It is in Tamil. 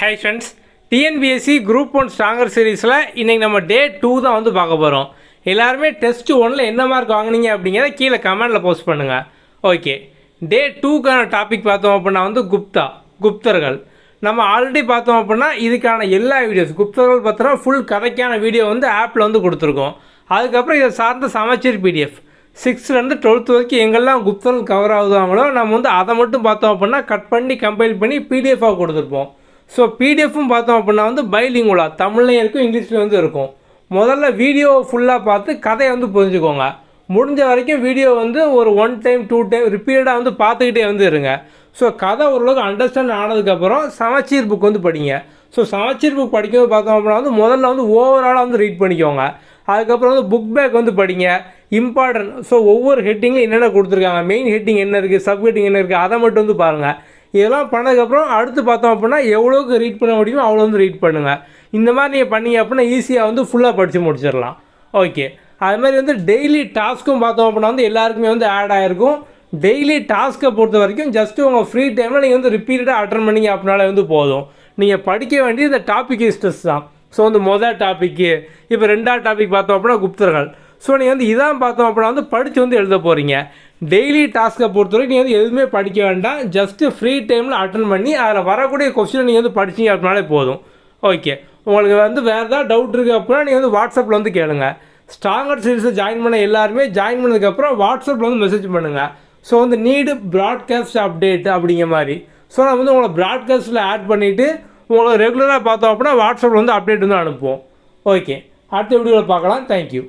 Hi friends, TNPSC group 1 stronger சீரீஸில் இன்றைக்கி நம்ம டே 2 தான் வந்து பார்க்க போகிறோம். எல்லாருமே டெஸ்ட் 1ல் என்ன மார்க் வாங்கினீங்க அப்படிங்கிறத கீழே கமெண்டில் போஸ்ட் பண்ணுங்கள். ஓகே, டே 2க்கான டாபிக் பார்த்தோம் அப்படின்னா வந்து குப்தர்கள். நம்ம ஆல்ரெடி பார்த்தோம் அப்படின்னா இதுக்கான எல்லா வீடியோஸ் குப்தர்கள் பார்த்தோன்னா ஃபுல் கதைக்கான வீடியோ வந்து ஆப்பில் வந்து கொடுத்துருக்கோம். அதுக்கப்புறம் இதை சார்ந்த சமச்சீர் பிடிஎஃப் 6லேருந்து 12th வரைக்கும் எங்கெல்லாம் குப்தர்கள் கவர் ஆகுதாங்களோ நம்ம வந்து அதை மட்டும் பார்த்தோம் அப்படின்னா கட் பண்ணி கம்பைல் பண்ணி பிடிஎஃபாக கொடுத்துருப்போம். ஸோ பிடிஎஃப்பும் பார்த்தோம் அப்படின்னா வந்து பைலிங்குவலாக தமிழ்லையும் இருக்கும், இங்கிலீஷ்லேயும் வந்து இருக்கும். முதல்ல வீடியோ ஃபுல்லாக பார்த்து கதையை வந்து புரிஞ்சுக்கோங்க. முடிஞ்ச வரைக்கும் வீடியோ வந்து ஒரு 1 டைம் 2 டைம் ரிப்பீட்டடாக வந்து பார்த்துக்கிட்டே வந்து இருங்க. ஸோ கதை ஓரளவுக்கு அண்டர்ஸ்டாண்ட் ஆனதுக்கப்புறம் சமச்சீர் புக் வந்து படிங்க. ஸோ சமச்சீர் புக் படிக்கிறது பார்த்தோம் அப்படின்னா வந்து முதல்ல வந்து ஓவராலாக வந்து ரீட் பண்ணிக்கோங்க. அதுக்கப்புறம் வந்து புக் பேக் வந்து படிங்க. இம்பார்ட்டன்ட், ஸோ ஒவ்வொரு ஹெட்டிங்கில் என்னென்ன கொடுத்துருக்காங்க, மெயின் ஹெட்டிங் என்ன இருக்குது, சப் ஹெட்டிங் என்ன இருக்குது, அதை மட்டும் வந்து பாருங்கள். இதெல்லாம் பண்ணதுக்கப்புறம் அடுத்து பார்த்தோம் அப்படின்னா எவ்வளோக்கு ரீட் பண்ண முடியுமோ அவ்வளோ வந்து ரீட் பண்ணுங்கள். இந்த மாதிரி நீங்கள் பண்ணீங்க அப்படின்னா ஈஸியாக வந்து ஃபுல்லாக படித்து முடிச்சிடலாம். ஓகே, அதுமாதிரி வந்து டெய்லி டாஸ்க்கும் பார்த்தோம் அப்படின்னா வந்து எல்லாருக்குமே வந்து ஆட் ஆகிருக்கும். டெய்லி டாஸ்க்கை பொறுத்த வரைக்கும் ஜஸ்ட்டு உங்கள் ஃப்ரீ டைமில் நீங்கள் வந்து ரிப்பீட்டடாக அட்டன் பண்ணிங்க அப்படின்னாலே வந்து போதும். நீங்கள் படிக்க வேண்டியது இந்த டாபிக் ஸ்ட்ரெஸ் தான். ஸோ வந்து மொதல் டாப்பிக்கு, இப்போ 2வது டாபிக் பார்த்தோம் அப்படின்னா குப்தர்கள். ஸோ நீங்கள் வந்து இதான் பார்த்தோம் அப்படின்னா வந்து படித்து வந்து எழுத போகிறீங்க. டெய்லி டாஸ்க்கை பொறுத்தவரைக்கும் நீங்கள் வந்து எதுவுமே படிக்க வேண்டாம். ஜஸ்ட்டு ஃப்ரீ டைமில் அட்டன் பண்ணி அதில் வரக்கூடிய கொஸ்டினை நீங்கள் வந்து படிச்சிங்க அப்படின்னாலே போதும். ஓகே, உங்களுக்கு வந்து வேறு ஏதாவது டவுட் இருக்குது அப்படின்னா நீங்கள் வந்து வாட்ஸ்அப்பில் வந்து கேளுங்க. ஸ்ட்ராங்கர் சீரீஸை ஜாயின் பண்ண எல்லாருமே ஜாயின் பண்ணதுக்கப்புறம் வாட்ஸ்அப்பில் வந்து மெசேஜ் பண்ணுங்கள். ஸோ வந்து நீடு ப்ராட்காஸ்ட் அப்டேட் அப்படிங்கிற மாதிரி. ஸோ நான் வந்து உங்களை ப்ராட்காஸ்ட்டில் ஆட் பண்ணிவிட்டு உங்களை ரெகுலராக பார்த்தோம் அப்படின்னா வாட்ஸ்அப்பில் வந்து அப்டேட் வந்து அனுப்புவோம். ஓகே, அடுத்த வீடியோவில் பார்க்கலாம். தேங்க்யூ.